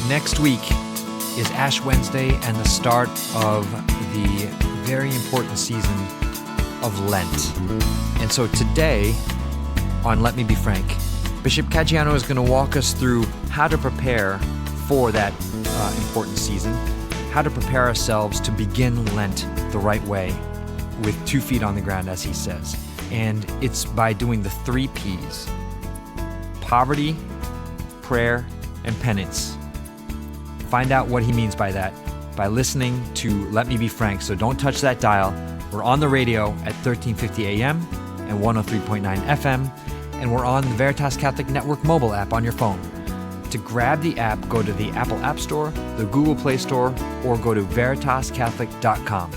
Next week is Ash Wednesday and the start of the very important season of Lent. And so today on Let Me Be Frank, Bishop Caggiano is going to walk us through how to prepare for that important season, how to prepare ourselves to begin Lent the right way with 2 feet on the ground, as he says. And it's by doing the 3 Ps: poverty, prayer, and penance. Find out what he means by that by listening to Let Me Be Frank. So don't touch that dial. We're on the radio at 1350 AM and 103.9 FM, and we're on the Veritas Catholic Network mobile app on your phone. To grab the app, go to the Apple App Store, the Google Play Store, or go to veritascatholic.com.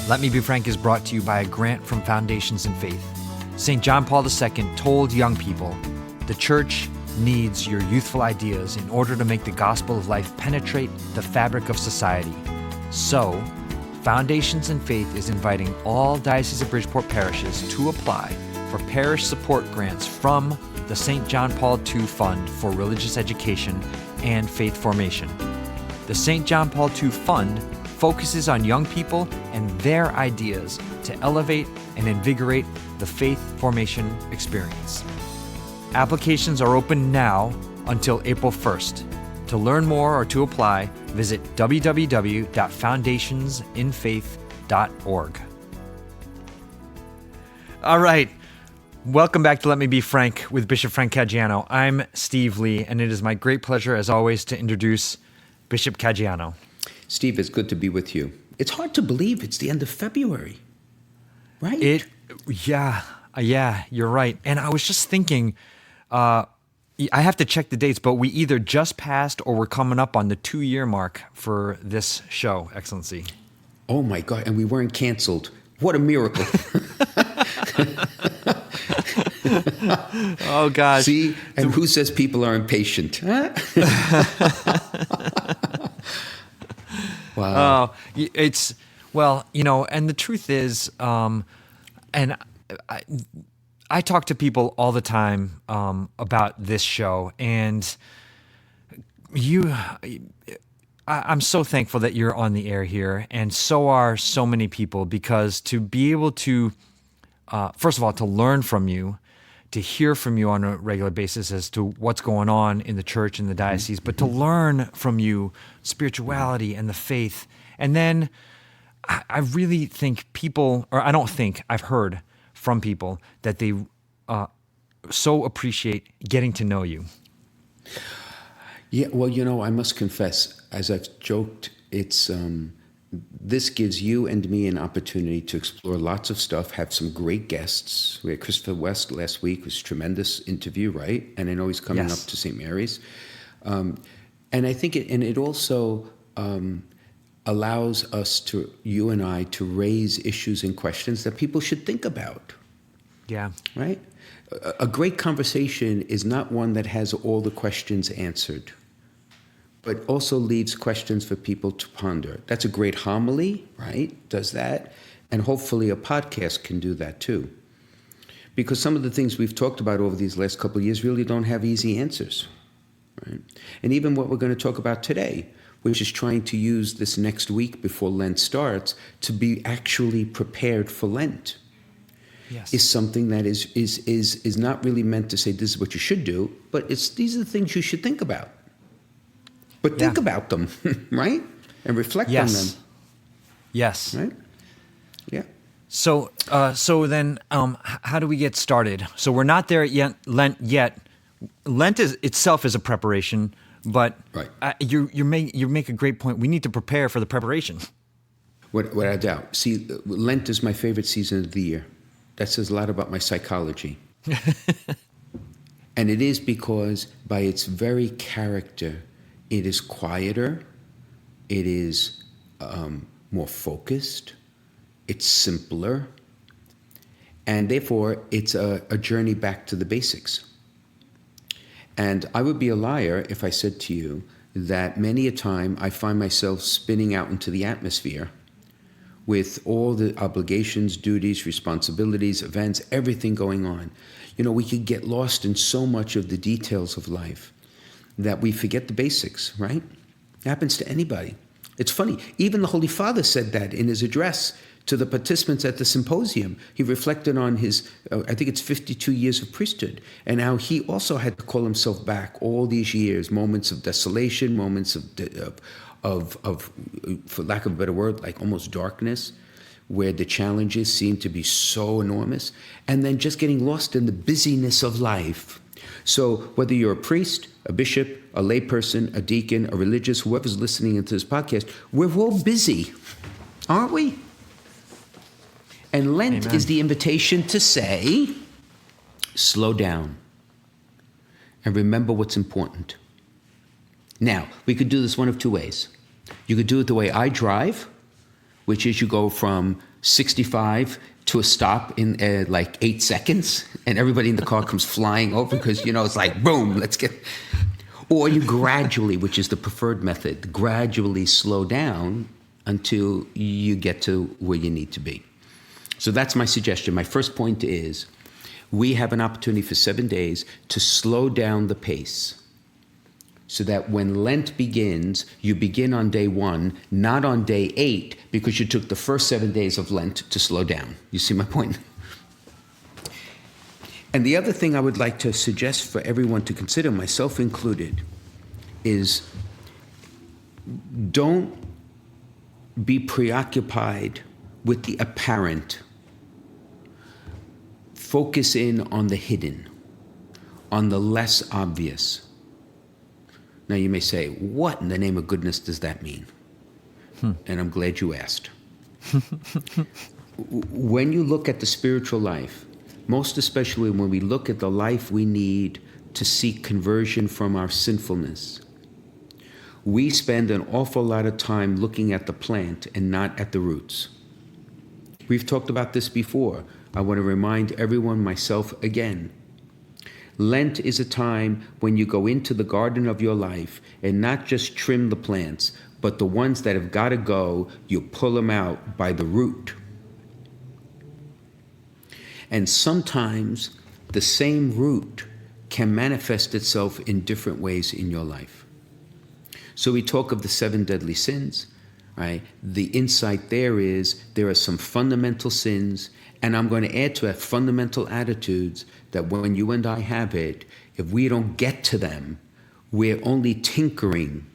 Let Me Be Frank is brought to you by a grant from Foundations in Faith. St. John Paul II told young people, the church needs your youthful ideas in order to make the gospel of life penetrate the fabric of society. So, Foundations in Faith is inviting all Diocese of Bridgeport parishes to apply for parish support grants from the St. John Paul II Fund for Religious Education and Faith Formation. The St. John Paul II Fund focuses on young people and their ideas to elevate and invigorate the faith formation experience. Applications are open now until April 1st. To learn more or to apply, visit www.foundationsinfaith.org. All right. Welcome back to Let Me Be Frank with Bishop Frank Caggiano. I'm Steve Lee, and it is my great pleasure, as always, to introduce Bishop Caggiano. Steve, it's good to be with you. It's hard to believe it's the end of February, right? Yeah, you're right. And I was just thinking, I have to check the dates, but we either just passed or we're coming up on the 2-year mark for this show, Excellency. Oh my God, and we weren't canceled. What a miracle. Oh, gosh. See, and who says people are impatient? Huh? Wow. It's, well, and the truth is, and I talk to people all the time about this show, and I'm so thankful that you're on the air here, and so are so many people, because to be able to, first of all, to learn from you, to hear from you on a regular basis as to what's going on in the church and the diocese, but to learn from you spirituality and the faith. And then I really think people, or I don't think, I've heard from people that they so appreciate getting to know you. Yeah, well, I must confess, as I've joked, it's this gives you and me an opportunity to explore lots of stuff, have some great guests. We had Christopher West last week. It was a tremendous interview, right? And I know he's coming up to St. Mary's. And I think it also allows us you and I, to raise issues and questions that people should think about. Yeah. Right? A great conversation is not one that has all the questions answered, but also leaves questions for people to ponder. That's a great homily, right? Does that. And hopefully a podcast can do that too. Because some of the things we've talked about over these last couple of years really don't have easy answers, right? And even what we're going to talk about today, which is trying to use this next week before Lent starts to be actually prepared for Lent. Yes. Is something that is not really meant to say this is what you should do, but these are the things you should think about. But think about them, right? And reflect on them. Yes. Right? Yeah. So then, how do we get started? So we're not there yet. Lent yet. Lent itself is a preparation, but you make a great point. We need to prepare for the preparation. Without a doubt. See, Lent is my favorite season of the year. That says a lot about my psychology. And it is because by its very character, it is quieter, it is more focused, it's simpler, and therefore it's a journey back to the basics. And I would be a liar if I said to you that many a time I find myself spinning out into the atmosphere with all the obligations, duties, responsibilities, events, everything going on. You know, we could get lost in so much of the details of life that we forget the basics, right? It happens to anybody. It's funny. Even the Holy Father said that in his address to the participants at the symposium. He reflected on his, I think it's 52 years of priesthood, and how he also had to call himself back all these years, moments of desolation, moments of for lack of a better word, like almost darkness, where the challenges seem to be so enormous, and then just getting lost in the busyness of life. So whether you're a priest, a bishop, a layperson, a deacon, a religious, whoever's listening into this podcast, we're all busy, aren't we? And Lent Amen. is the invitation to say, slow down and remember what's important. Now, we could do this one of two ways. You could do it the way I drive, which is you go from 65 to a stop in like 8 seconds, and everybody in the car comes flying over because, it's like, boom, let's get... Or you gradually, which is the preferred method, gradually slow down until you get to where you need to be. So that's my suggestion. My first point is we have an opportunity for 7 days to slow down the pace so that when Lent begins, you begin on day 1, not on day 8, because you took the first 7 days of Lent to slow down. You see my point? And the other thing I would like to suggest for everyone to consider, myself included, is don't be preoccupied with the apparent. Focus in on the hidden, on the less obvious. Now you may say, what in the name of goodness does that mean? And I'm glad you asked. When you look at the spiritual life, most especially when we look at the life we need to seek conversion from our sinfulness, we spend an awful lot of time looking at the plant and not at the roots. We've talked about this before. I want to remind everyone, myself again. Lent is a time when you go into the garden of your life and not just trim the plants, but the ones that have got to go, you pull them out by the root. And sometimes the same root can manifest itself in different ways in your life. So we talk of the 7 deadly sins, right? The insight there is there are some fundamental sins, and I'm going to add to that fundamental attitudes that when you and I have it, if we don't get to them, we're only tinkering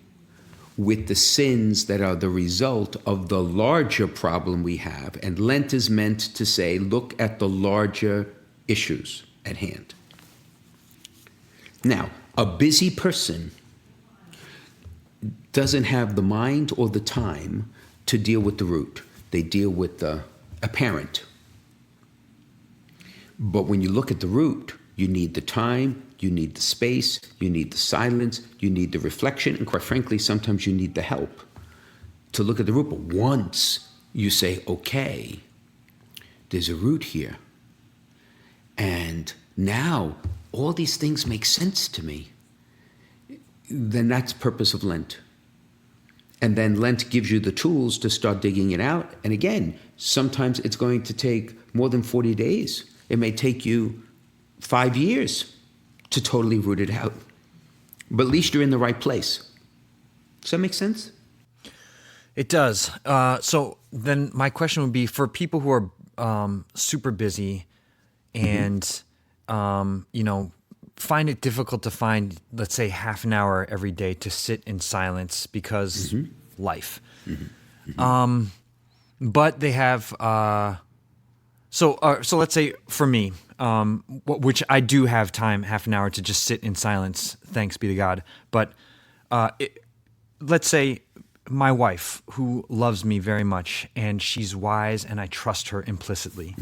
with the sins that are the result of the larger problem we have. And Lent is meant to say, look at the larger issues at hand. Now, a busy person doesn't have the mind or the time to deal with the root. They deal with the apparent. But when you look at the root, you need the time, you need the space, you need the silence, you need the reflection, and quite frankly, sometimes you need the help to look at the root. But once you say, okay, there's a root here, and now all these things make sense to me, then that's the purpose of Lent. And then Lent gives you the tools to start digging it out. And again, sometimes it's going to take more than 40 days. It may take you 5 years to totally root it out. But at least you're in the right place. Does that make sense? It does. So then my question would be for people who are super busy and, find it difficult to find, let's say, half an hour every day to sit in silence because life. But they have... So let's say for me, which I do have time, half an hour to just sit in silence, thanks be to God. But let's say my wife, who loves me very much, and she's wise, and I trust her implicitly.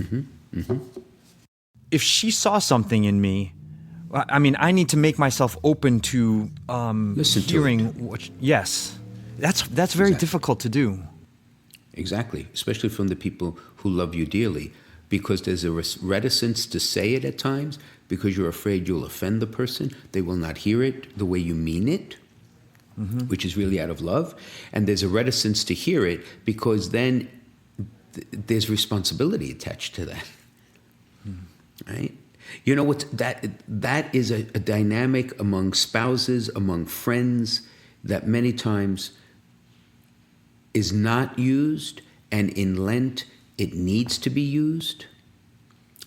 If she saw something in me, I mean, I need to make myself open to hearing. Yes, that's very difficult to do. Exactly, especially from the people who love you dearly. Because there's a reticence to say it at times, because you're afraid you'll offend the person. They will not hear it the way you mean it, which is really out of love. And there's a reticence to hear it because then there's responsibility attached to that, right? You know what? That is a dynamic among spouses, among friends, that many times is not used, and in Lent it needs to be used,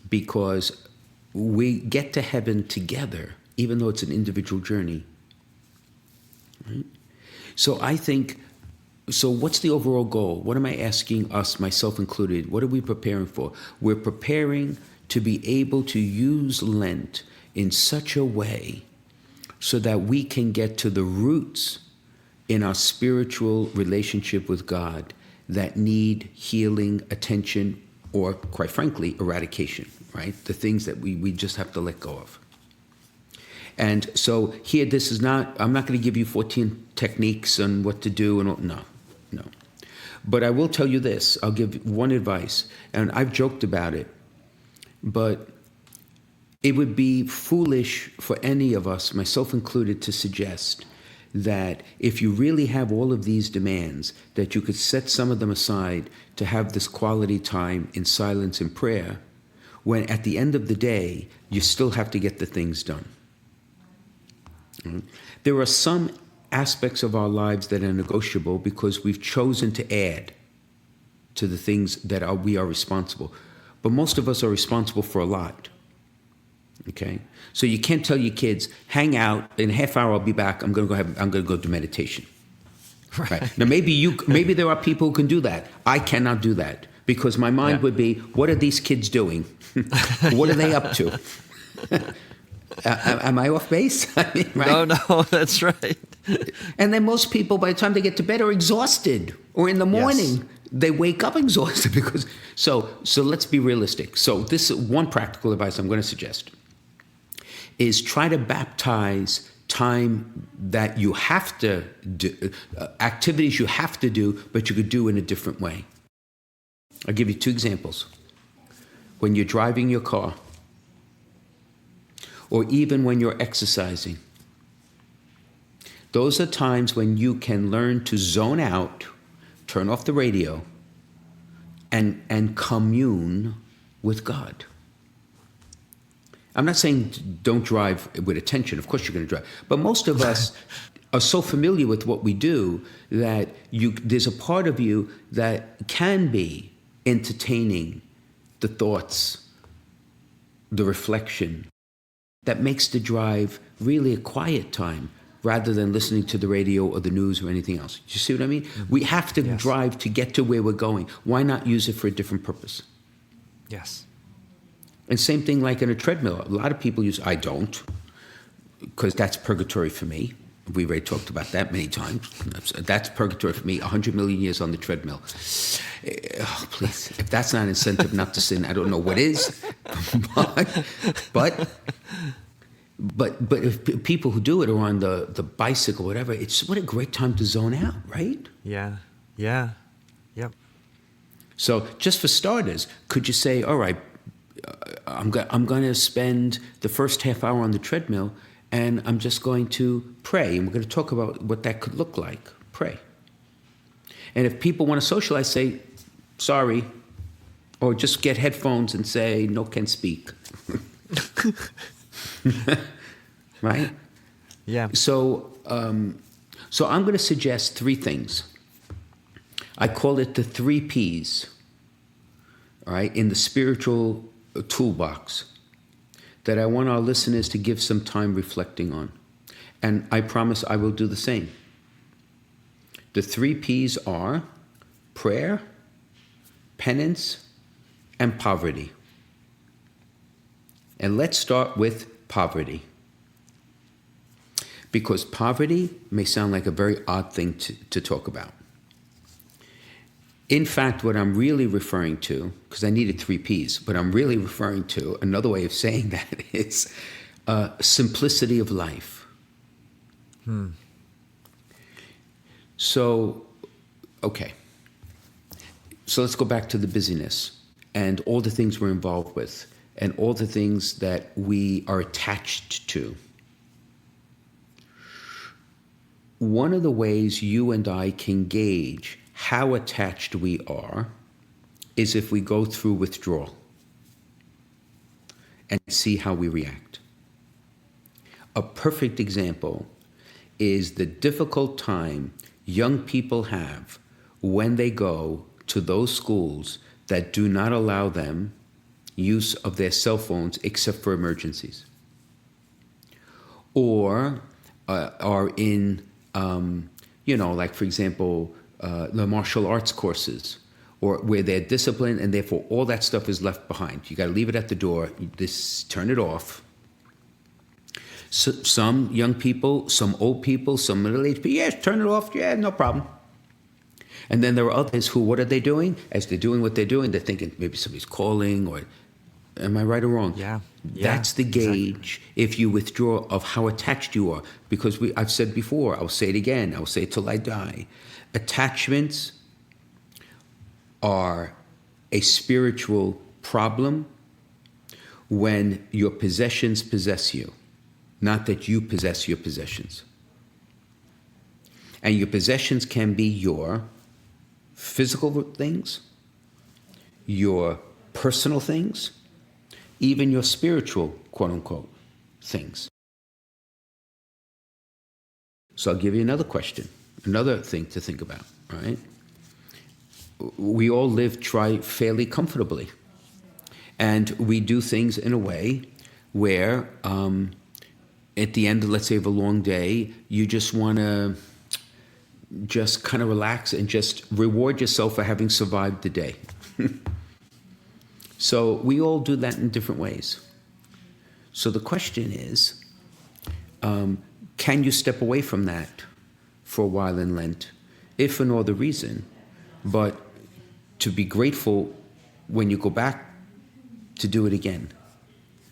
because we get to heaven together, even though it's an individual journey. Right? So I think, so what's the overall goal? What am I asking us, myself included? What are we preparing for? We're preparing to be able to use Lent in such a way so that we can get to the roots in our spiritual relationship with God that need healing, attention, or quite frankly, eradication, right? The things that we just have to let go of. And so here, this is not, I'm not going to give you 14 techniques on what to do and all, no. But I will tell you this, I'll give one advice, and I've joked about it, but it would be foolish for any of us, myself included, to suggest that if you really have all of these demands, that you could set some of them aside to have this quality time in silence and prayer, when at the end of the day, you still have to get the things done. There are some aspects of our lives that are negotiable because we've chosen to add to the things that we are responsible. But most of us are responsible for a lot. Okay? So you can't tell your kids, hang out, in a half hour I'll be back, I'm gonna go do meditation. Right. Now maybe there are people who can do that. I cannot do that, because my mind would be, what are these kids doing? What are they up to? Am I off base? I mean, right? No, that's right. And then most people, by the time they get to bed, are exhausted. Or in the morning, they wake up exhausted. Because so let's be realistic. So this is one practical advice I'm going to suggest, is try to baptize time that you have to do, activities you have to do, but you could do in a different way. I'll give you two examples. When you're driving your car, or even when you're exercising. Those are times when you can learn to zone out, turn off the radio, and commune with God. I'm not saying don't drive with attention. Of course you're going to drive. But most of us are so familiar with what we do that there's a part of you that can be entertaining the thoughts, the reflection, that makes the drive really a quiet time rather than listening to the radio or the news or anything else. You see what I mean? Mm-hmm. We have to drive to get to where we're going. Why not use it for a different purpose? Yes. And same thing like in a treadmill. A lot of people I don't, because that's purgatory for me. We already talked about that many times. That's purgatory for me, 100 million years on the treadmill. Oh, please, if that's not an incentive not to sin, I don't know what is. But if people who do it are on the bicycle, whatever, what a great time to zone out, right? Yeah. Yep. So just for starters, could you say, all right, I'm going to spend the first half hour on the treadmill, and I'm just going to pray. And we're going to talk about what that could look like. Pray. And if people want to socialize, say, sorry. Or just get headphones and say, no can speak. Right? Yeah. So I'm going to suggest three things. I call it the 3 Ps, all right, in the spiritual toolbox, that I want our listeners to give some time reflecting on. And I promise I will do the same. The 3 Ps are prayer, penance, and poverty. And let's start with poverty. Because poverty may sound like a very odd thing to talk about. In fact, what I'm really referring to, because I needed 3 Ps, but I'm really referring to, another way of saying that is simplicity of life. So, okay. So let's go back to the busyness and all the things we're involved with and all the things that we are attached to. One of the ways you and I can gauge how attached we are is if we go through withdrawal. and see how we react. A perfect example is the difficult time young people have when they go to those schools that do not allow them use of their cell phones except for emergencies, or are in, like, for example, the martial arts courses, or where they're disciplined and therefore all that stuff is left behind. You got to leave it at the door. Turn it off. So, some young people, some old people, some middle-aged people, yes, turn it off. Yeah, no problem. And then there are others who, what are they doing? As they're doing what they're doing, they're thinking maybe somebody's calling, or am I right or wrong? Yeah. That's the gauge, exactly, if you withdraw, of how attached you are. Because I've said before, I'll say it again, I'll say it till I die. Attachments are a spiritual problem when your possessions possess you, not that you possess your possessions. And your possessions can be your physical things, your personal things, even your spiritual, quote unquote, things. So I'll give you another question, another thing to think about, right? We all live fairly comfortably. And we do things in a way where at the end, let's say, of a long day, you just want to just kind of relax and just reward yourself for having survived the day. So we all do that in different ways. So the question is, can you step away from that for a while in Lent, if for no other reason, but to be grateful when you go back to do it again,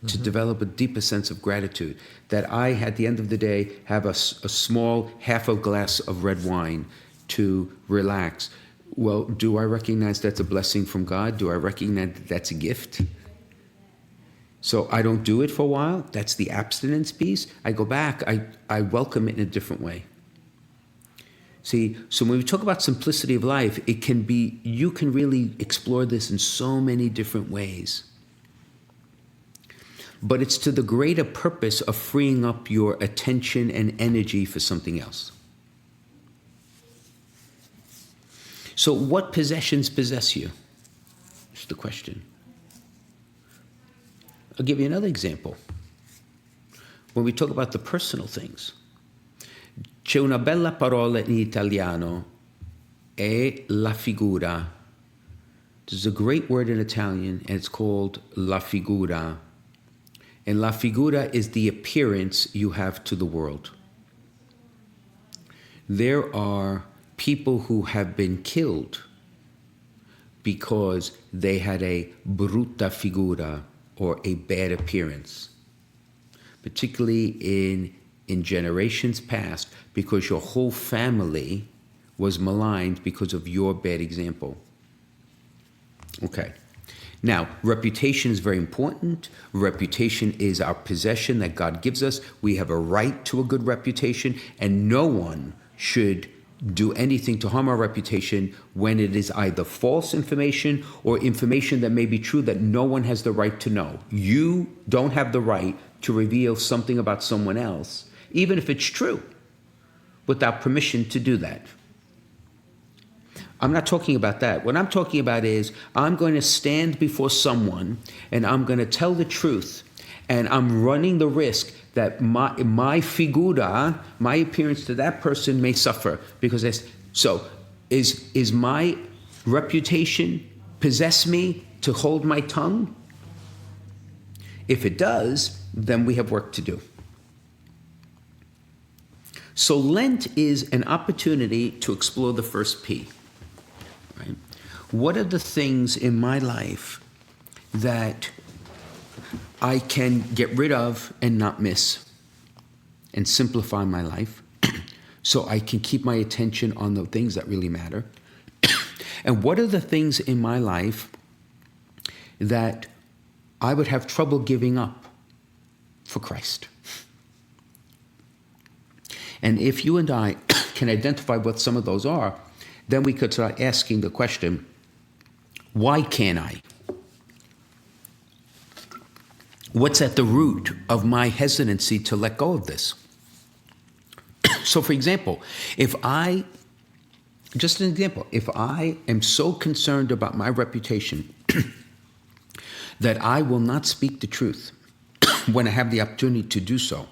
to develop a deeper sense of gratitude, that I, at the end of the day, have a small half a glass of red wine to relax. Well, do I recognize that's a blessing from God? Do I recognize that that's a gift? So I don't do it for a while. That's the abstinence piece. I go back. I welcome it in a different way. See, so when we talk about simplicity of life, it can be, you can really explore this in so many different ways. But it's to the greater purpose of freeing up your attention and energy for something else. So what possessions possess you? Is the question. I'll give you another example. When we talk about the personal things, c'è una bella parola in italiano, è la figura. There's a great word in Italian, and it's called la figura. And la figura is the appearance you have to the world. There are people who have been killed because they had a brutta figura, or a bad appearance, particularly in generations past, because your whole family was maligned because of your bad example. Okay. Now, reputation is very important. Reputation is our possession that God gives us. We have a right to a good reputation, and no one should do anything to harm our reputation when it is either false information or information that may be true that no one has the right to know. You don't have the right to reveal something about someone else, even if it's true, without permission to do that. I'm not talking about that. What I'm talking about is, I'm going to stand before someone and I'm going to tell the truth, and I'm running the risk that my figura, my appearance to that person, may suffer because is my reputation possess me to hold my tongue? If it does, then we have work to do. So Lent is an opportunity to explore the first P. Right? What are the things in my life that I can get rid of and not miss, and simplify my life so I can keep my attention on the things that really matter? And what are the things in my life that I would have trouble giving up for Christ? And if you and I can identify what some of those are, then we could start asking the question, why can't I? What's at the root of my hesitancy to let go of this? So, for example, just an example, if I am so concerned about my reputation that I will not speak the truth when I have the opportunity to do so,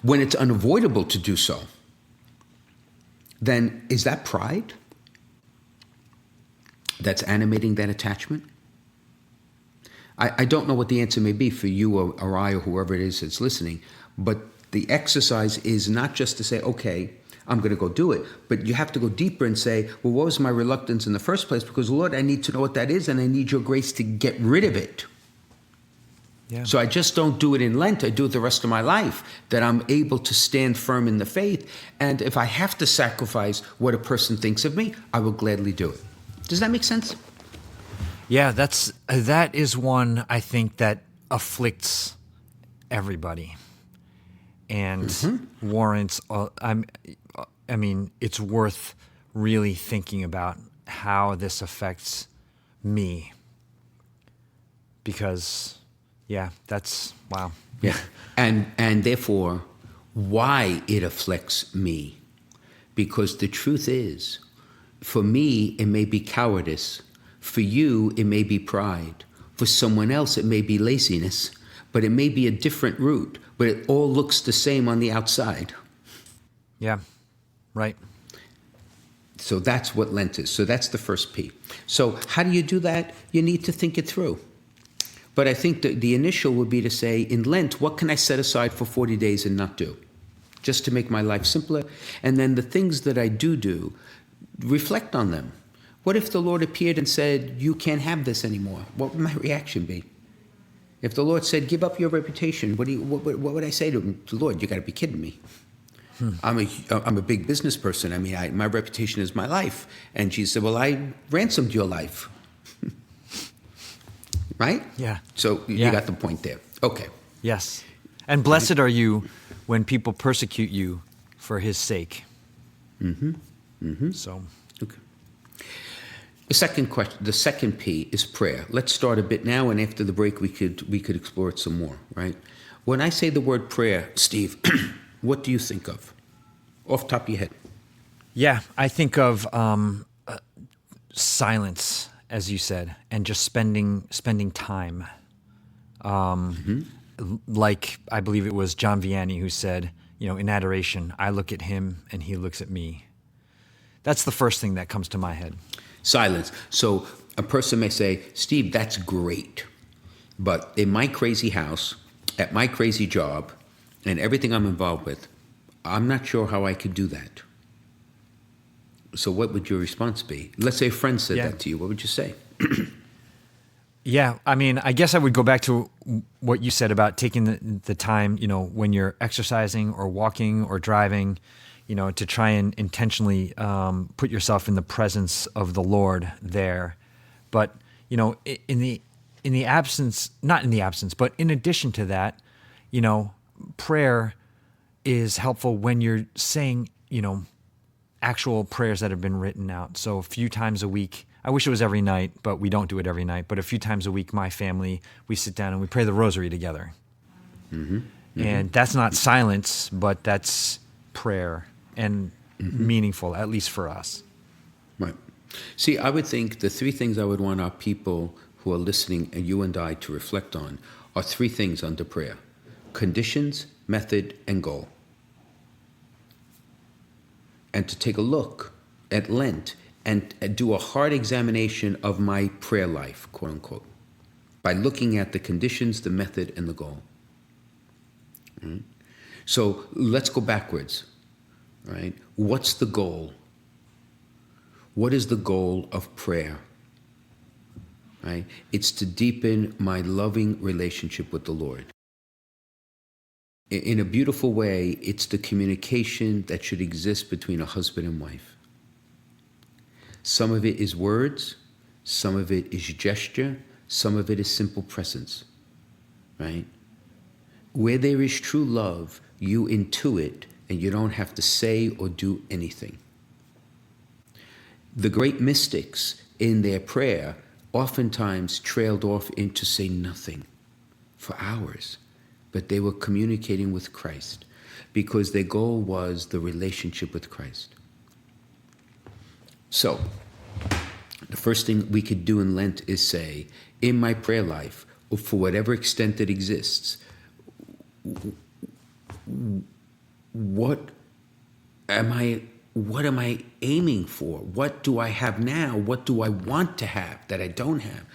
when it's unavoidable to do so, then is that pride that's animating that attachment? I don't know what the answer may be for you or I or whoever it is that's listening, but the exercise is not just to say, okay, I'm going to go do it, but you have to go deeper and say, well, what was my reluctance in the first place? Because, Lord, I need to know what that is, and I need your grace to get rid of it. Yeah. So I just don't do it in Lent. I do it the rest of my life, that I'm able to stand firm in the faith. And if I have to sacrifice what a person thinks of me, I will gladly do it. Does that make sense? Yeah, that is one I think that afflicts everybody and warrants. I mean, it's worth really thinking about how this affects me, because, yeah, that's wow. Yeah, and therefore, why it afflicts me, because the truth is, for me, it may be cowardice. For you, it may be pride. For someone else, it may be laziness, but it may be a different root, but it all looks the same on the outside. Yeah, right. So that's what Lent is. So that's the first P. So how do you do that? You need to think it through. But I think that the initial would be to say, in Lent, what can I set aside for 40 days and not do? Just to make my life simpler. And then the things that I do, reflect on them. What if the Lord appeared and said, you can't have this anymore? What would my reaction be? If the Lord said, give up your reputation, what would I say to him? Lord, you got to be kidding me. I'm a big business person. I mean, my reputation is my life. And Jesus said, well, I ransomed your life. Right? Yeah. So you got the point there. Okay. Yes. And blessed are you when people persecute you for his sake. So. Okay. The second question, the second P is prayer. Let's start a bit now, and after the break, we could explore it some more. Right? When I say the word prayer, Steve, what do you think of, off the top of your head? Yeah, I think of silence, as you said, and just spending time. Like I believe it was John Vianney who said, in adoration, I look at him and he looks at me. That's the first thing that comes to my head. Silence. So a person may say, Steve, that's great, but in my crazy house, at my crazy job, and everything I'm involved with, I'm not sure how I could do that. So what would your response be? Let's say a friend said that to you. What would you say? Yeah, I mean, I guess I would go back to what you said about taking the time, when you're exercising or walking or driving, to try and intentionally put yourself in the presence of the Lord there. But, in the absence, not in the absence, but in addition to that, prayer is helpful when you're saying, actual prayers that have been written out. So a few times a week, I wish it was every night, but we don't do it every night. But a few times a week, my family, we sit down and we pray the rosary together. And that's not silence, but that's prayer and meaningful, at least for us. Right. See, I would think the three things I would want our people who are listening, and you and I, to reflect on are three things under prayer: conditions, method, and goal. And to take a look at Lent and do a hard examination of my prayer life, quote unquote, by looking at the conditions, the method, and the goal. So let's go backwards, right? What's the goal? What is the goal of prayer? Right? It's to deepen my loving relationship with the Lord. In a beautiful way, it's the communication that should exist between a husband and wife. Some of it is words, some of it is gesture, some of it is simple presence, right? Where there is true love, you intuit and you don't have to say or do anything. The great mystics in their prayer oftentimes trailed off into say nothing for hours, but they were communicating with Christ because their goal was the relationship with Christ. So, the first thing we could do in Lent is say, in my prayer life, or for whatever extent it exists, what am I aiming for? What do I have now? What do I want to have that I don't have?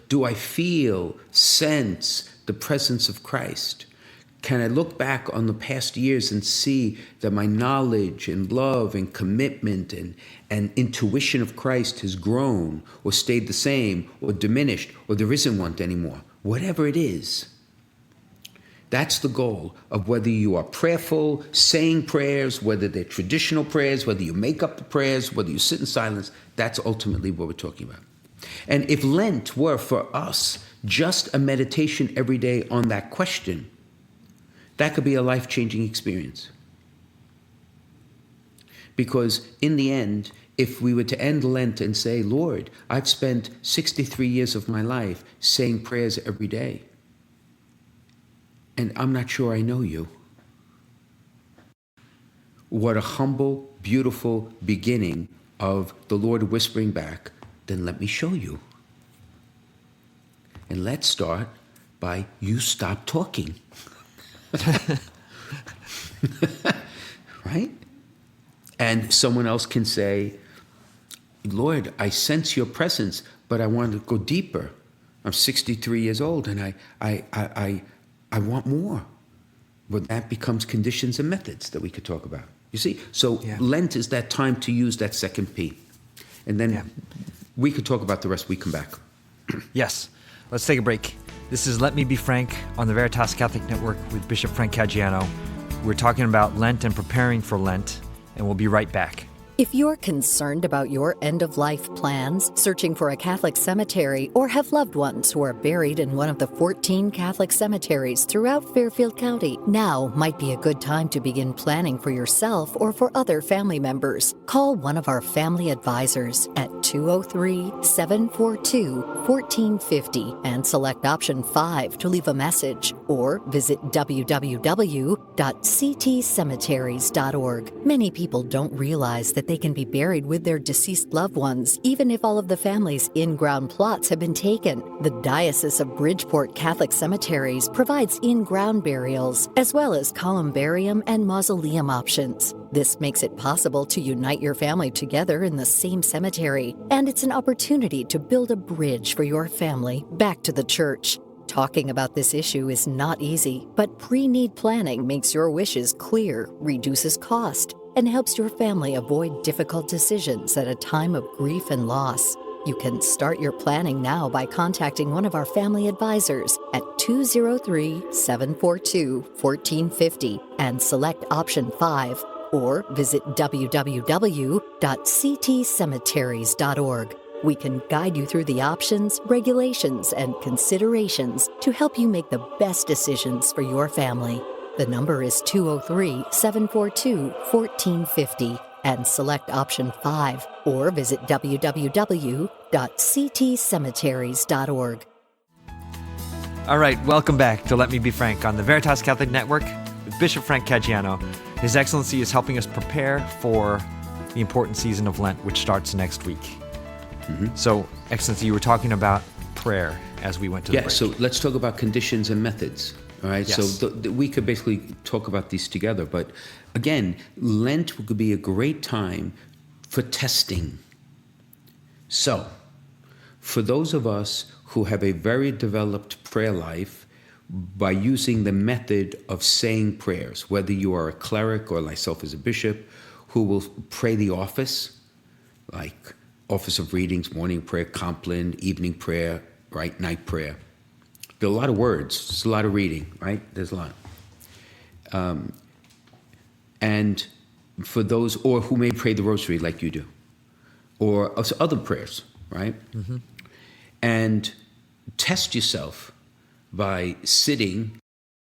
Do I feel, sense the presence of Christ? Can I look back on the past years and see that my knowledge and love and commitment and intuition of Christ has grown or stayed the same or diminished or there isn't one anymore? Whatever it is, that's the goal of whether you are prayerful, saying prayers, whether they're traditional prayers, whether you make up the prayers, whether you sit in silence. That's ultimately what we're talking about. And if Lent were for us just a meditation every day on that question, that could be a life-changing experience. Because in the end, if we were to end Lent and say, Lord, I've spent 63 years of my life saying prayers every day, and I'm not sure I know you. What a humble, beautiful beginning of the Lord whispering back, then let me show you. And let's start by you stop talking. Right? And someone else can say, Lord, I sense your presence, but I want to go deeper. I'm 63 years old and I want more. But that becomes conditions and methods that we could talk about. You see? So Lent is that time to use that second P. And then we could talk about the rest when we come back. Yes. Let's take a break. This is Let Me Be Frank on the Veritas Catholic Network with Bishop Frank Caggiano. We're talking about Lent and preparing for Lent, and we'll be right back. If you're concerned about your end-of-life plans, searching for a Catholic cemetery, or have loved ones who are buried in one of the 14 Catholic cemeteries throughout Fairfield County, now might be a good time to begin planning for yourself or for other family members. Call one of our family advisors at 203-742-1450 and select option 5 to leave a message, or visit www.ctcemeteries.org. Many people don't realize that they can be buried with their deceased loved ones, even if all of the family's in-ground plots have been taken. The Diocese of Bridgeport Catholic Cemeteries provides in-ground burials, as well as columbarium and mausoleum options. This makes it possible to unite your family together in the same cemetery, and it's an opportunity to build a bridge for your family back to the church. Talking about this issue is not easy, but pre-need planning makes your wishes clear, reduces cost, and helps your family avoid difficult decisions at a time of grief and loss. You can start your planning now by contacting one of our family advisors at 203-742-1450 and select option 5, or visit www.ctcemeteries.org. We can guide you through the options, regulations, and considerations to help you make the best decisions for your family. The number is 203-742-1450 and select option 5, or visit www.ctcemeteries.org. All right, welcome back to Let Me Be Frank on the Veritas Catholic Network with Bishop Frank Caggiano. His Excellency is helping us prepare for the important season of Lent, which starts next week. Mm-hmm. So, Excellency, you were talking about prayer as we went to the break. So let's talk about conditions and methods. All right, yes. So we could basically talk about these together. But again, Lent could be a great time for testing. So, for those of us who have a very developed prayer life, by using the method of saying prayers, whether you are a cleric or myself as a bishop, who will pray the office, like office of readings, morning prayer, compline, evening prayer, right, night prayer. There are a lot of words. There's a lot of reading, right? There's a lot. And for those, or who may pray the rosary like you do, or other prayers, right? Mm-hmm. And test yourself by sitting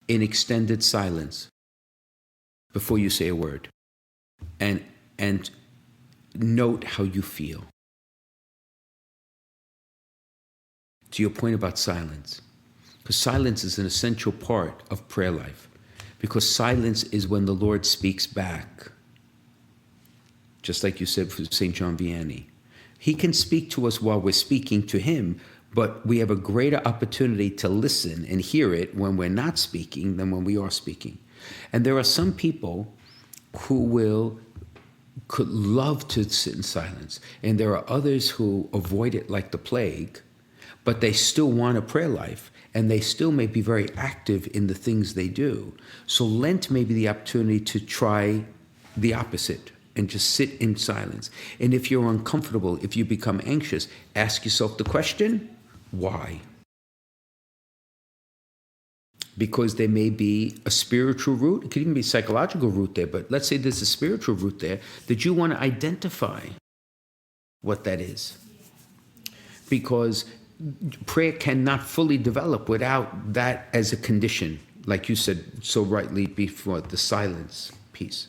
in extended silence before you say a word, and note how you feel. to your point about silence. Because silence is an essential part of prayer life. Because silence is when the Lord speaks back. Just like you said for St. John Vianney. He can speak to us while we're speaking to him, but we have a greater opportunity to listen and hear it when we're not speaking than when we are speaking. And there are some people who could love to sit in silence. And there are others who avoid it like the plague, but they still want a prayer life. And they still may be very active in the things they do. So Lent may be the opportunity to try the opposite and just sit in silence. And if you're uncomfortable, if you become anxious, ask yourself the question, why? Because there may be a spiritual root. It could even be a psychological root there, but let's say there's a spiritual root there that you want to identify what that is. Because prayer cannot fully develop without that as a condition, like you said so rightly before, the silence piece.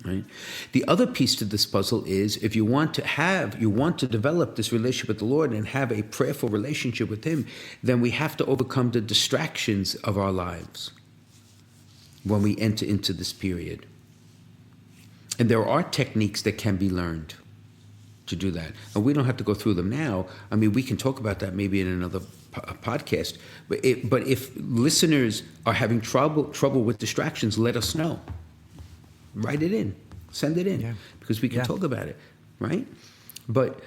Right? The other piece to this puzzle is if you want to develop this relationship with the Lord and have a prayerful relationship with him, then we have to overcome the distractions of our lives when we enter into this period. And there are techniques that can be learned to do that. And we don't have to go through them now. I mean, we can talk about that maybe in another podcast. But if listeners are having trouble with distractions, let us know. Write it in, send it in, because we can talk about it, right? But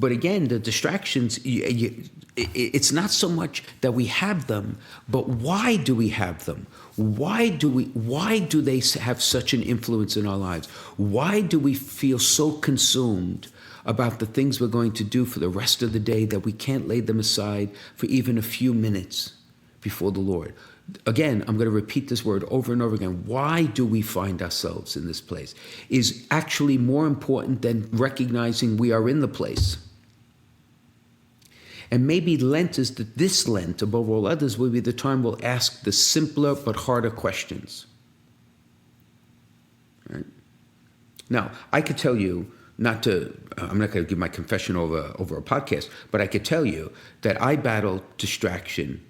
again, the distractions, it's not so much that we have them, but why do we have them? Why do they have such an influence in our lives? Why do we feel so consumed about the things we're going to do for the rest of the day that we can't lay them aside for even a few minutes before the Lord? Again, I'm going to repeat this word over and over again. Why do we find ourselves in this place is actually more important than recognizing we are in the place. And maybe this Lent, above all others, will be the time we'll ask the simpler but harder questions. Right? Now, I could tell you, I'm not going to give my confession over a podcast, but I could tell you that I battle distraction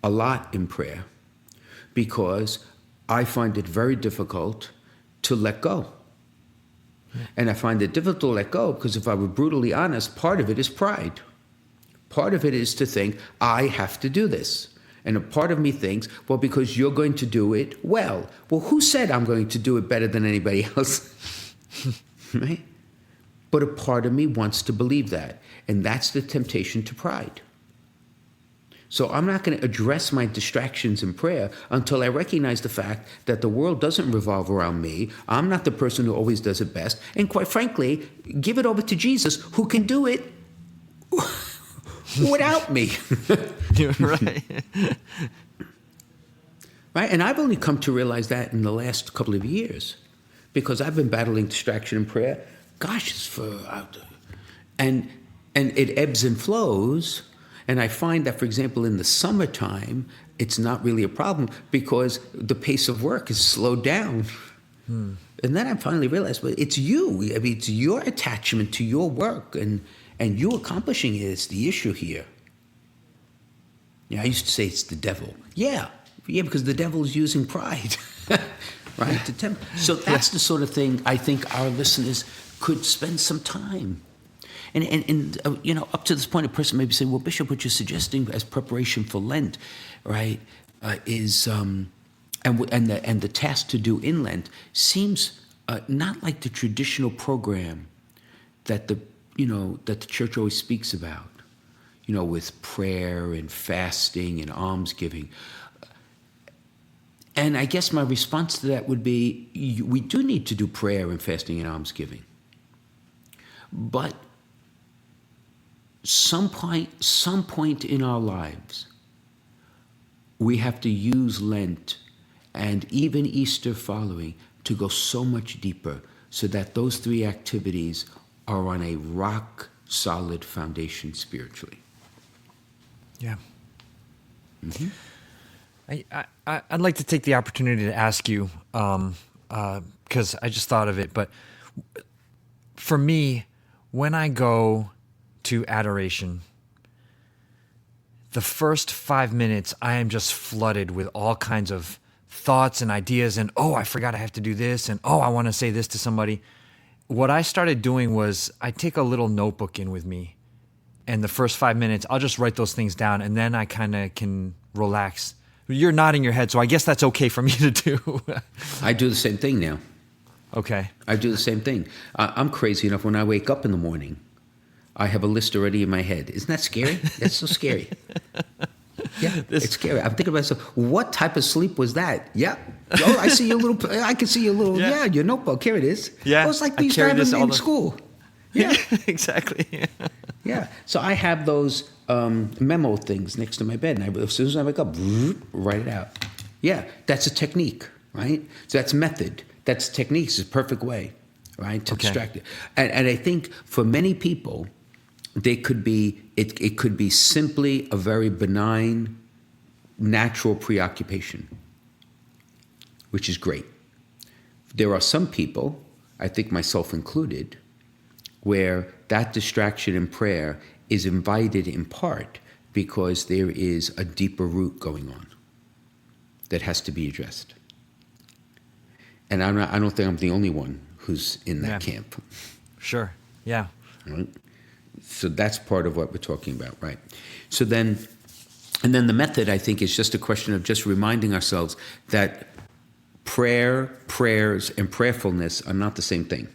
a lot in prayer because I find it very difficult to let go. And I find it difficult to let go because if I were brutally honest, part of it is pride. Part of it is to think, I have to do this. And a part of me thinks, well, because you're going to do it well. Well, who said I'm going to do it better than anybody else? Right? But a part of me wants to believe that. And that's the temptation to pride. So I'm not going to address my distractions in prayer until I recognize the fact that the world doesn't revolve around me. I'm not the person who always does it best. And quite frankly, give it over to Jesus, who can do it without me. You're right. Right? And I've only come to realize that in the last couple of years because I've been battling distraction in prayer. Gosh, and it ebbs and flows. And I find that, for example, in the summertime, it's not really a problem because the pace of work is slowed down. And then I finally realized, well, it's you. I mean, it's your attachment to your work and you accomplishing it is the issue here. I used to say it's the devil. Yeah, because the devil is using pride, right? To tempt. So that's the sort of thing I think our listeners could spend some time. And up to this point, a person may be saying, well, Bishop, what you're suggesting as preparation for Lent, right, is, and the task to do in Lent seems not like the traditional program that the church always speaks about, with prayer and fasting and almsgiving. And I guess my response to that would be, we do need to do prayer and fasting and almsgiving. But some point in our lives, we have to use Lent and even Easter following to go so much deeper so that those three activities are on a rock-solid foundation spiritually. Yeah. Mm-hmm. I'd like to take the opportunity to ask you, because I just thought of it, but for me, when I go to adoration, the first 5 minutes, I am just flooded with all kinds of thoughts and ideas and, oh, I forgot I have to do this, and oh, I want to say this to somebody. What I started doing was I take a little notebook in with me, and the first 5 minutes, I'll just write those things down, and then I kind of can relax. You're nodding your head, so I guess that's okay for me to do. I do the same thing now. Okay. I do the same thing. I'm crazy enough when I wake up in the morning, I have a list already in my head. Isn't that scary? That's so scary. Yeah, it's scary. I'm thinking about myself, what type of sleep was that? Yeah. Oh, I see your little, I can see your little, your notebook. Here it is. Yeah. Oh, it's like we used to have in school. Yeah. Exactly. Yeah. So I have those memo things next to my bed. And as soon as I wake up, write it out. Yeah. That's a technique, right? So that's method. That's techniques. It's a perfect way, right, to distract it. And I think for many people, it could be simply a very benign, natural preoccupation, which is great. There are some people, I think myself included, where that distraction in prayer is invited in part because there is a deeper root going on that has to be addressed. And I don't think I'm the only one who's in that camp. Sure. Yeah. Right? So that's part of what we're talking about, right? So then the method, I think, is just a question of just reminding ourselves that prayers, and prayerfulness are not the same thing.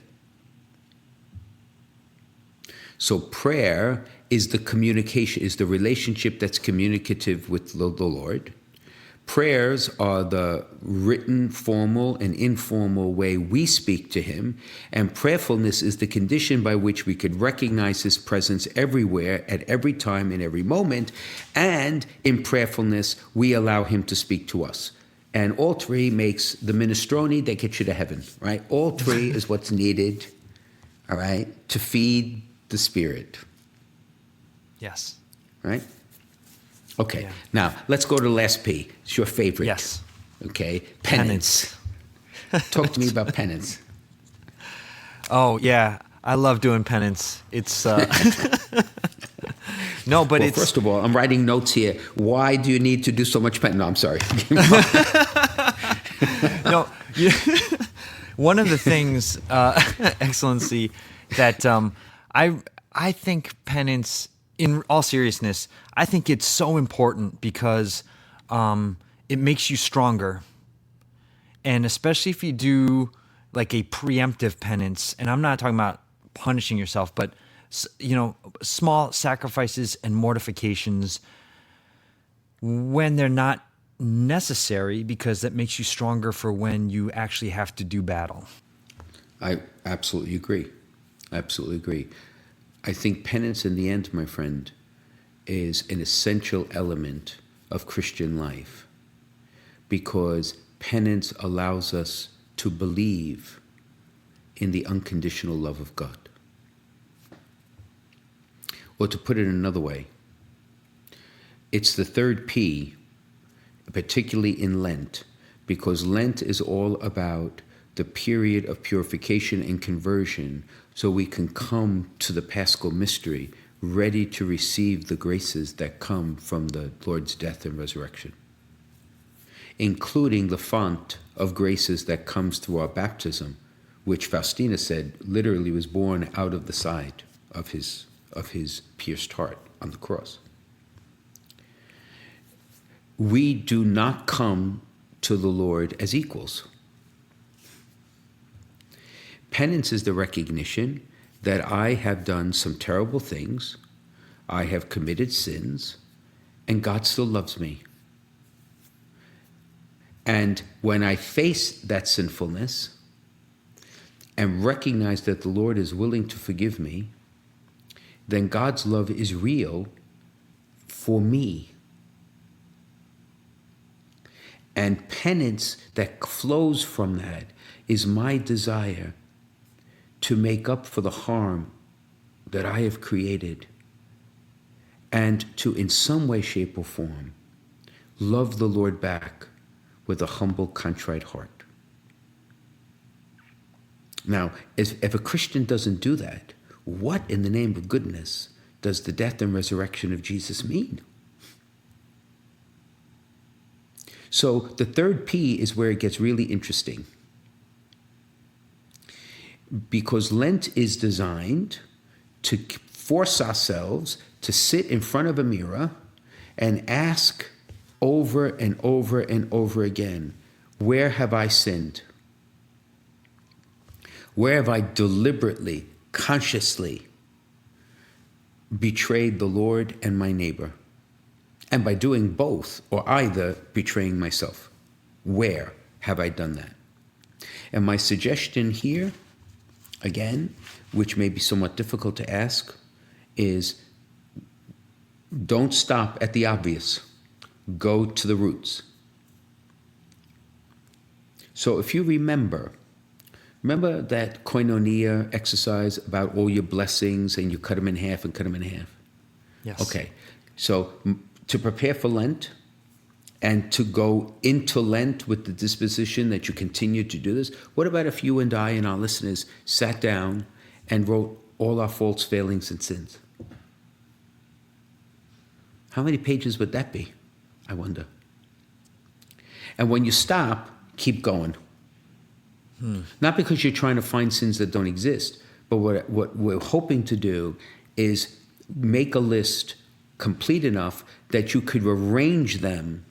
So prayer is the communication, is the relationship that's communicative with the Lord. Prayers are the written, formal, and informal way we speak to him, and prayerfulness is the condition by which we could recognize his presence everywhere, at every time, in every moment, and in prayerfulness, we allow him to speak to us. And all three makes the minestrone that gets you to heaven, right? All three is what's needed, all right, to feed the Spirit. Yes. Right? Okay, Yeah. Now let's go to the last P. It's your favorite. Yes. Okay, penance. Talk to me about penance. Oh, yeah. I love doing penance. It's no, but Well, it's first of all, I'm writing notes here. Why do you need to do so much penance? No, I'm sorry. no. One of the things, Excellency, that I think penance, in all seriousness, I think it's so important because it makes you stronger. And especially if you do like a preemptive penance, and I'm not talking about punishing yourself, but small sacrifices and mortifications when they're not necessary, because that makes you stronger for when you actually have to do battle. I absolutely agree. Absolutely agree. I think penance in the end, my friend, is an essential element of Christian life, because penance allows us to believe in the unconditional love of God. Or to put it another way, it's the third P, particularly in Lent, because Lent is all about the period of purification and conversion, so we can come to the Paschal mystery ready to receive the graces that come from the Lord's death and resurrection, including the font of graces that comes through our baptism, which Faustina said literally was born out of the side of his pierced heart on the cross. We do not come to the Lord as equals. Penance is the recognition that I have done some terrible things, I have committed sins, and God still loves me. And when I face that sinfulness and recognize that the Lord is willing to forgive me, then God's love is real for me. And penance that flows from that is my desire to make up for the harm that I have created, and to, in some way, shape, or form, love the Lord back with a humble, contrite heart. Now, if a Christian doesn't do that, what in the name of goodness does the death and resurrection of Jesus mean? So the third P is where it gets really interesting. Because Lent is designed to force ourselves to sit in front of a mirror and ask over and over and over again, where have I sinned? Where have I deliberately, consciously betrayed the Lord and my neighbor? And by doing both, or either, betraying myself. Where have I done that? And my suggestion here, again, which may be somewhat difficult to ask, is don't stop at the obvious. Go to the roots. So if you remember that koinonia exercise about all your blessings and you cut them in half and cut them in half? Yes. Okay. So to prepare for Lent and to go into Lent with the disposition that you continue to do this, what about if you and I and our listeners sat down and wrote all our faults, failings, and sins? How many pages would that be, I wonder? And when you stop, keep going. Not because you're trying to find sins that don't exist, but what we're hoping to do is make a list complete enough that you could arrange them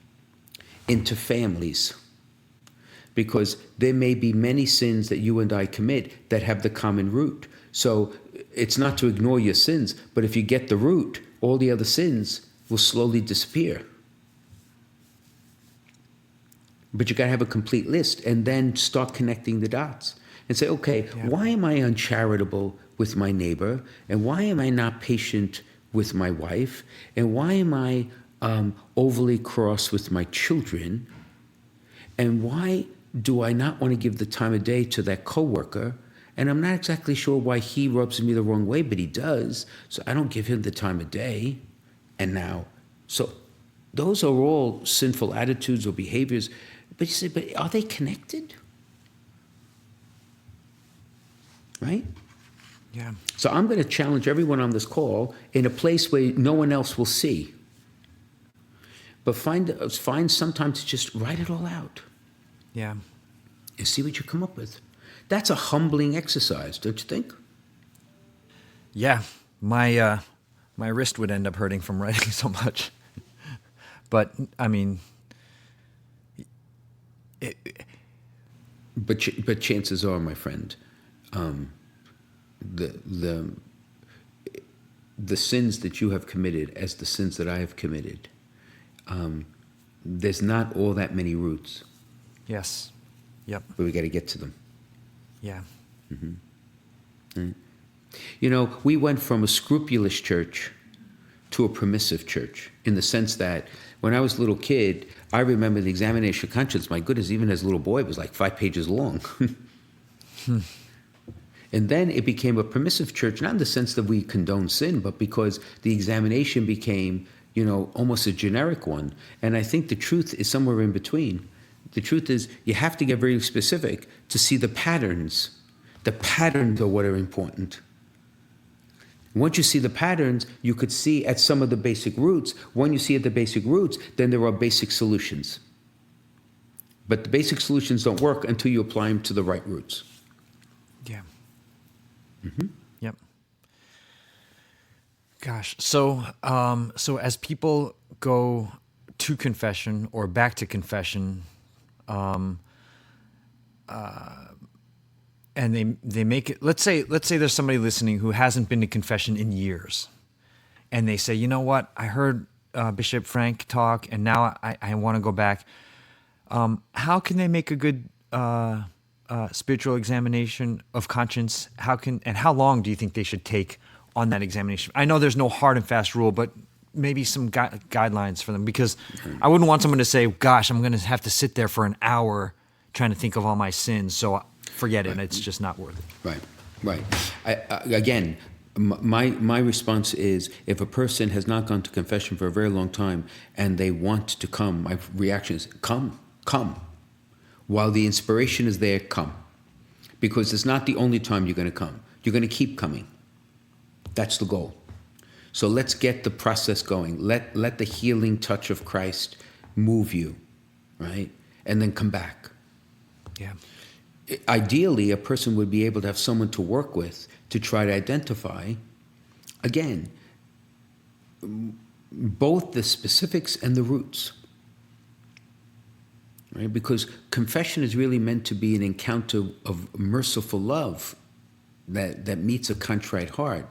into families. Because there may be many sins that you and I commit that have the common root. So it's not to ignore your sins, but if you get the root, all the other sins will slowly disappear. But you got to have a complete list and then start connecting the dots and say, okay, why am I uncharitable with my neighbor? And why am I not patient with my wife? And why am I overly cross with my children? And why do I not want to give the time of day to that coworker? And I'm not exactly sure why he rubs me the wrong way, but he does. So I don't give him the time of day. And now, so those are all sinful attitudes or behaviors. But you say, but are they connected? Right? Yeah. So I'm going to challenge everyone on this call in a place where no one else will see. But find sometimes to just write it all out. Yeah. And see what you come up with. That's a humbling exercise, don't you think? Yeah. My wrist would end up hurting from writing so much. But, I mean... But chances are, my friend, the sins that you have committed as the sins that I have committed, there's not all that many roots. Yes. Yep. But we got to get to them. Yeah. Mm-hmm. You know, we went from a scrupulous church to a permissive church in the sense that when I was a little kid, I remember the examination of conscience, my goodness, even as a little boy, it was like 5 pages long. And then it became a permissive church, not in the sense that we condone sin, but because the examination became, almost a generic one. And I think the truth is somewhere in between. The truth is you have to get very specific to see the patterns. The patterns are what are important. Once you see the patterns, you could see at some of the basic roots. When you see at the basic roots, then there are basic solutions. But the basic solutions don't work until you apply them to the right roots. Yeah. Mm-hmm. Yep. Gosh. So as people go to confession or back to confession, and they make it, let's say there's somebody listening who hasn't been to confession in years, and they say, you know what, I heard Bishop Frank talk, and now I want to go back. How can they make a good spiritual examination of conscience? How long do you think they should take on that examination? I know there's no hard and fast rule, but maybe some guidelines for them, because I wouldn't want someone to say, gosh, I'm going to have to sit there for an hour trying to think of all my sins, so forget it. It's just not worth it. Right. Again, my response is, if a person has not gone to confession for a very long time and they want to come, my reaction is, come. While the inspiration is there, come. Because it's not the only time you're going to come. You're going to keep coming. That's the goal. So let's get the process going. Let the healing touch of Christ move you right? And then come back. Yeah. Ideally, a person would be able to have someone to work with to try to identify, again, both the specifics and the roots. Right? Because confession is really meant to be an encounter of merciful love that meets a contrite heart.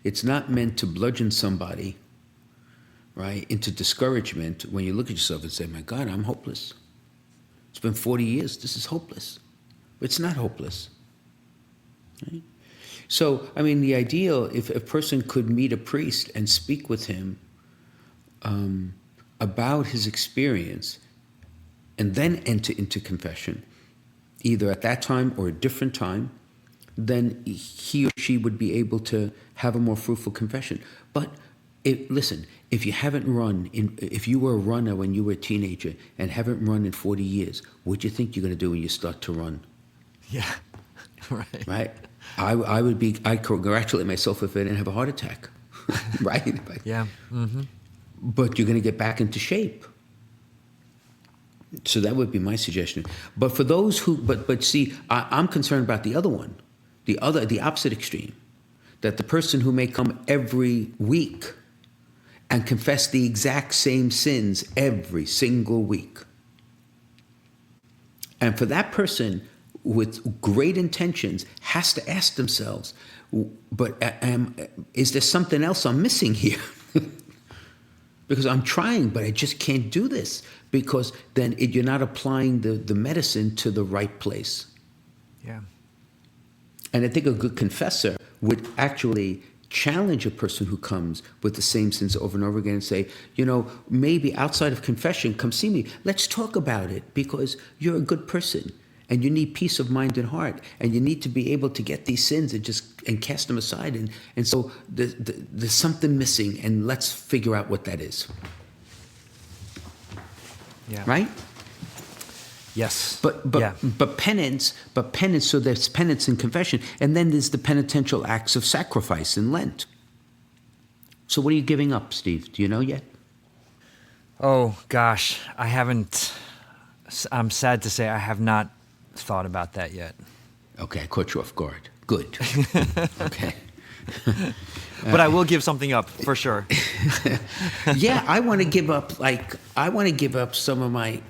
It's not meant to bludgeon somebody, right, into discouragement when you look at yourself and say, my God, I'm hopeless. It's been 40 years. This is hopeless. It's not hopeless. Right? So, I mean, the ideal, if a person could meet a priest and speak with him about his experience and then enter into confession, either at that time or a different time, then he or she would be able to have a more fruitful confession. But listen, if you haven't run, if you were a runner when you were a teenager and haven't run in 40 years, what do you think you're going to do when you start to run? Yeah. Right. Right? I'd congratulate myself if I didn't have a heart attack. Right? Yeah. Mm-hmm. But you're going to get back into shape. So that would be my suggestion. But for those who, but see, I'm concerned about the other one, the opposite extreme, that the person who may come every week and confess the exact same sins every single week. And for that person with great intentions has to ask themselves, but is there something else I'm missing here? Because I'm trying, but I just can't do this. Because then you're not applying the medicine to the right place. Yeah. And I think a good confessor would actually challenge a person who comes with the same sins over and over again and say, maybe outside of confession, come see me. Let's talk about it, because you're a good person and you need peace of mind and heart, and you need to be able to get these sins and cast them aside. And so there's something missing, and let's figure out what that is. Yeah. Right? Yes. But penance. So there's penance and confession, and then there's the penitential acts of sacrifice in Lent. So what are you giving up, Steve? Do you know yet? Oh gosh, I haven't. I'm sad to say I have not thought about that yet. Okay, I caught you off guard. Good. Okay. But I will give something up for sure. Yeah, I want to give up. I want to give up some of my,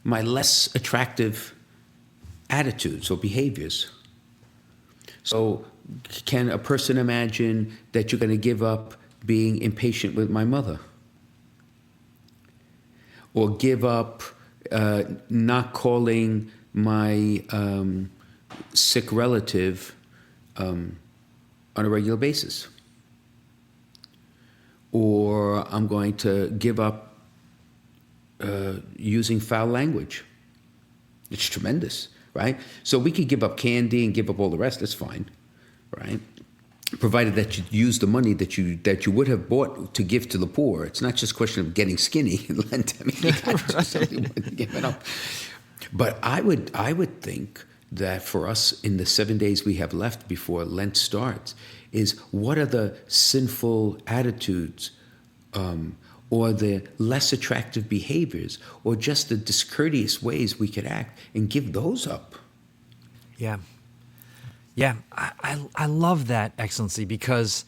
my less attractive attitudes or behaviors. So, can a person imagine that you're going to give up being impatient with my mother, or give up not calling my sick relative on a regular basis? Or I'm going to give up using foul language. It's tremendous, right? So we could give up candy and give up all the rest. That's fine, right? Provided that you use the money that you would have bought to give to the poor. It's not just a question of getting skinny in Lent. I mean, you got to do something more than give it up. But I would think that for us in the 7 days we have left before Lent starts is, what are the sinful attitudes or the less attractive behaviors or just the discourteous ways we could act, and give those up. Yeah. Yeah, I love that, Excellency, because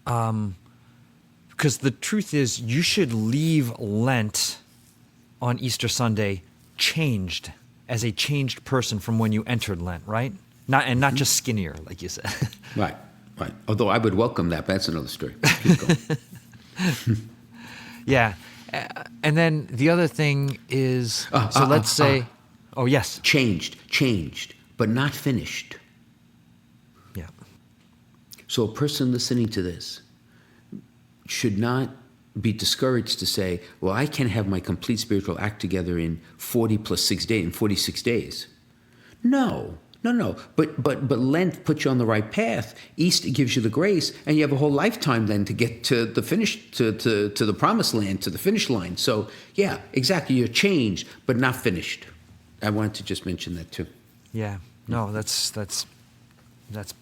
the truth is you should leave Lent on Easter Sunday changed, as a changed person from when you entered Lent, right? Not just skinnier, like you said. Right. Although I would welcome that, but that's another story. Keep going. Yeah. And then the other thing is, let's say, oh, yes. Changed, but not finished. Yeah. So a person listening to this should not be discouraged to say, well, I can have my complete spiritual act together in 40 plus 6 days, in 46 days. No. But Lent puts you on the right path. Easter gives you the grace, and you have a whole lifetime then to get to the finish, to the promised land, to the finish line. So yeah, exactly. You're changed, but not finished. I wanted to just mention that too. Yeah. No, that's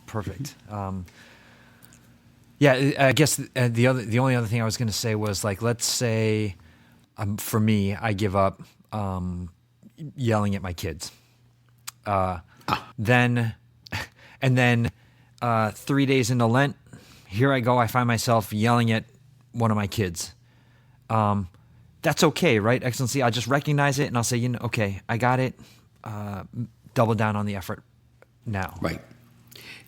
perfect. Yeah, I guess the only other thing I was going to say was, like, let's say, for me, I give up yelling at my kids. Then 3 days into Lent, here I go. I find myself yelling at one of my kids. That's okay, right, Excellency? I'll just recognize it and I'll say, okay, I got it. Double down on the effort now. Right.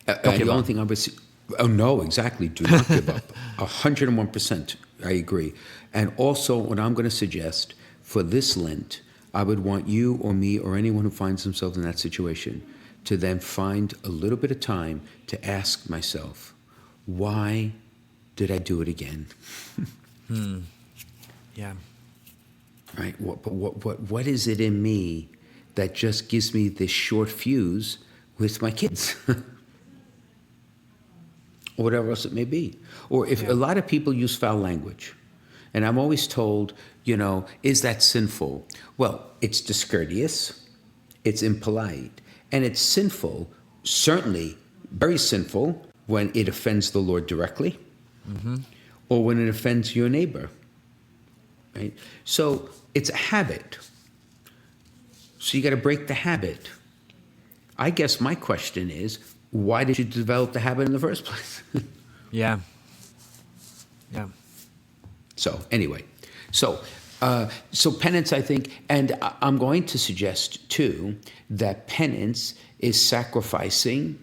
Don't give the only up. thing I would say, oh no, exactly. Do not give up. 101%. I agree. And also, what I'm going to suggest for this Lent, I would want you or me or anyone who finds themselves in that situation to then find a little bit of time to ask myself, why did I do it again? Yeah. Right? What is it in me that just gives me this short fuse with my kids? Or whatever else it may be. Or if a lot of people use foul language, and I'm always told, is that sinful? Well, it's discourteous, it's impolite, and it's sinful, certainly very sinful, when it offends the Lord directly, or when it offends your neighbor. Right? So it's a habit. So you got to break the habit. I guess my question is, why did you develop the habit in the first place? Yeah. So anyway, so penance, I think, and I'm going to suggest too that penance is sacrificing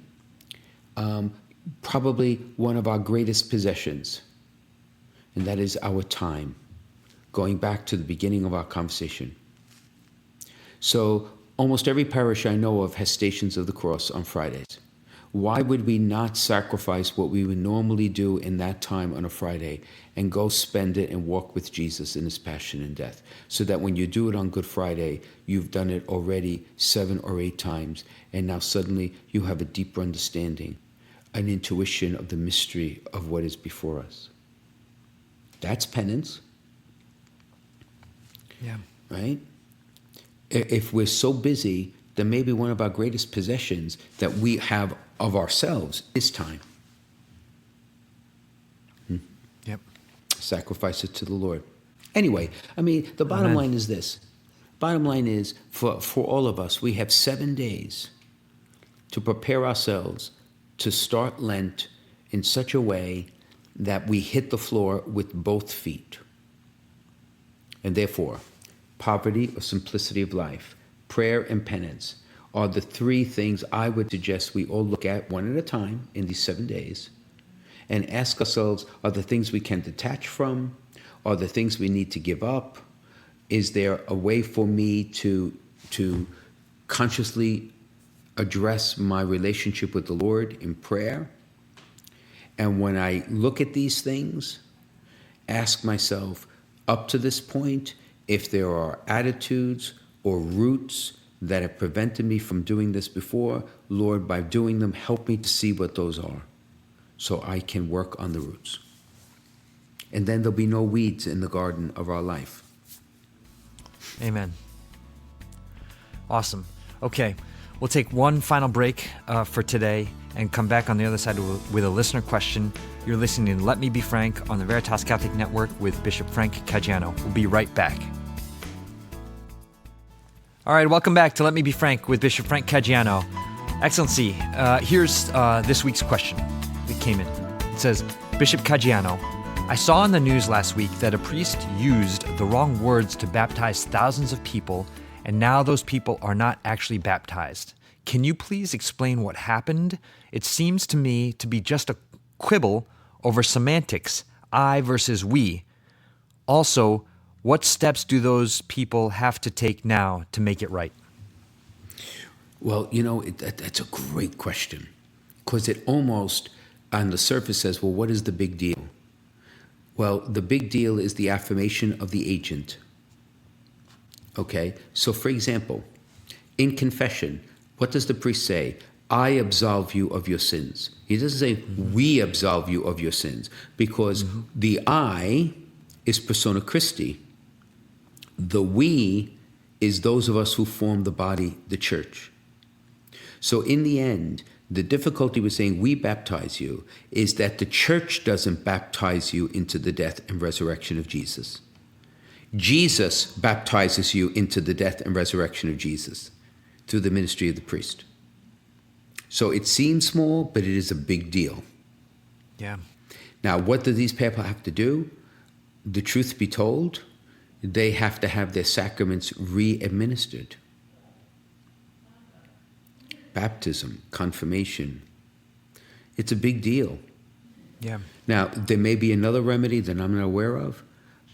probably one of our greatest possessions, and that is our time. Going back to the beginning of our conversation. So almost every parish I know of has Stations of the Cross on Fridays. Why would we not sacrifice what we would normally do in that time on a Friday and go spend it and walk with Jesus in his passion and death? So that when you do it on Good Friday, you've done it already 7 or 8 times, and now suddenly you have a deeper understanding, an intuition of the mystery of what is before us. That's penance. Yeah. Right? If we're so busy, then maybe one of our greatest possessions that we have of ourselves is time. Yep. Sacrifice it to the Lord. Anyway, the bottom Amen. line is this. Bottom line is, for all of us, we have 7 days to prepare ourselves to start Lent in such a way that we hit the floor with both feet. And therefore, poverty or simplicity of life, prayer and penance are the 3 things I would suggest we all look at one at a time in these 7 days and ask ourselves, are the things we can detach from? Are the things we need to give up? Is there a way for me to consciously address my relationship with the Lord in prayer? And when I look at these things, ask myself, up to this point, if there are attitudes or roots that have prevented me from doing this before, Lord, by doing them, help me to see what those are so I can work on the roots. And then there'll be no weeds in the garden of our life. Amen. Awesome. Okay, we'll take one final break for today and come back on the other side with a listener question. You're listening to Let Me Be Frank on the Veritas Catholic Network with Bishop Frank Caggiano. We'll be right back. All right, welcome back to Let Me Be Frank with Bishop Frank Caggiano. Excellency, here's this week's question that came in. It says, Bishop Caggiano, I saw on the news last week that a priest used the wrong words to baptize thousands of people, and now those people are not actually baptized. Can you please explain what happened? It seems to me to be just a quibble over semantics, I versus we. Also, what steps do those people have to take now to make it right? Well, that's a great question, because it almost, on the surface, says, well, what is the big deal? Well, the big deal is the affirmation of the agent. Okay? So, for example, in confession, what does the priest say? I absolve you of your sins. He doesn't say, we absolve you of your sins, because the I is persona Christi. The we is those of us who form the body, the church. So in the end, the difficulty with saying we baptize you is that the church doesn't baptize you into the death and resurrection of Jesus. Jesus baptizes you into the death and resurrection of Jesus through the ministry of the priest. So it seems small, but it is a big deal. Yeah. Now, what do these people have to do? The truth be told, they have to have their sacraments re-administered. Baptism, confirmation. It's a big deal. Yeah. Now, there may be another remedy that I'm not aware of,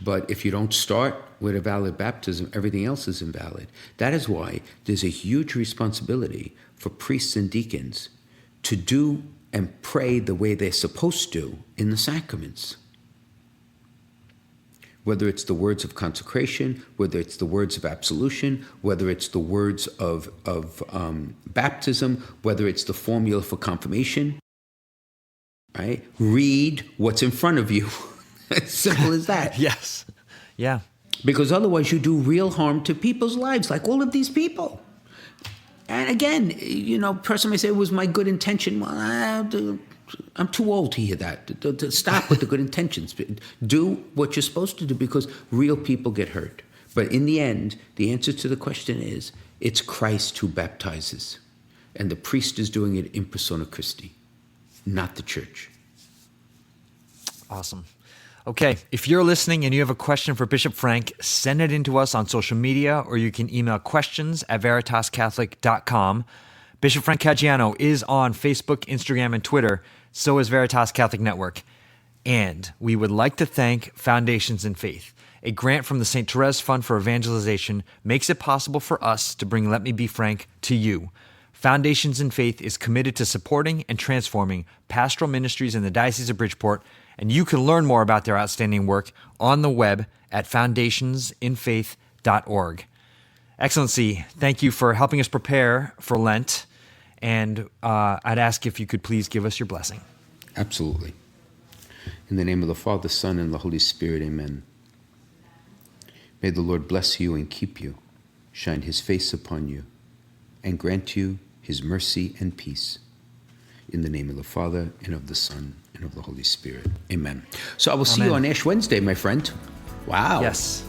but if you don't start with a valid baptism, everything else is invalid. That is why there's a huge responsibility for priests and deacons to do and pray the way they're supposed to in the sacraments. Whether it's the words of consecration, whether it's the words of absolution, whether it's the words of baptism, whether it's the formula for confirmation, right? Read what's in front of you. As simple as that. Yes. Yeah. Because otherwise you do real harm to people's lives, like all of these people. And again, person may say it was my good intention. Well, I'm too old to hear that. To stop with the good intentions. Do what you're supposed to do because real people get hurt. But in the end, the answer to the question is, it's Christ who baptizes. And the priest is doing it in persona Christi, not the church. Awesome. Okay, if you're listening and you have a question for Bishop Frank, send it in to us on social media, or you can email questions@veritascatholic.com. Bishop Frank Caggiano is on Facebook, Instagram, and Twitter. So is Veritas Catholic Network. And we would like to thank Foundations in Faith. A grant from the St. Therese Fund for Evangelization makes it possible for us to bring Let Me Be Frank to you. Foundations in Faith is committed to supporting and transforming pastoral ministries in the Diocese of Bridgeport, and you can learn more about their outstanding work on the web at foundationsinfaith.org. Excellency, thank you for helping us prepare for Lent, and I'd ask if you could please give us your blessing. Absolutely. In the name of the Father, Son, and the Holy Spirit, amen. May the Lord bless you and keep you, shine his face upon you, and grant you his mercy and peace. In the name of the Father, and of the Son, and of the Holy Spirit. Amen. So I will see you on Ash Wednesday, my friend. Wow. Yes.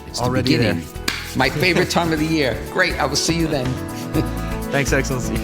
It's Already the beginning. there. My favorite time of the year. Great. I will see you then. Thanks, Excellency.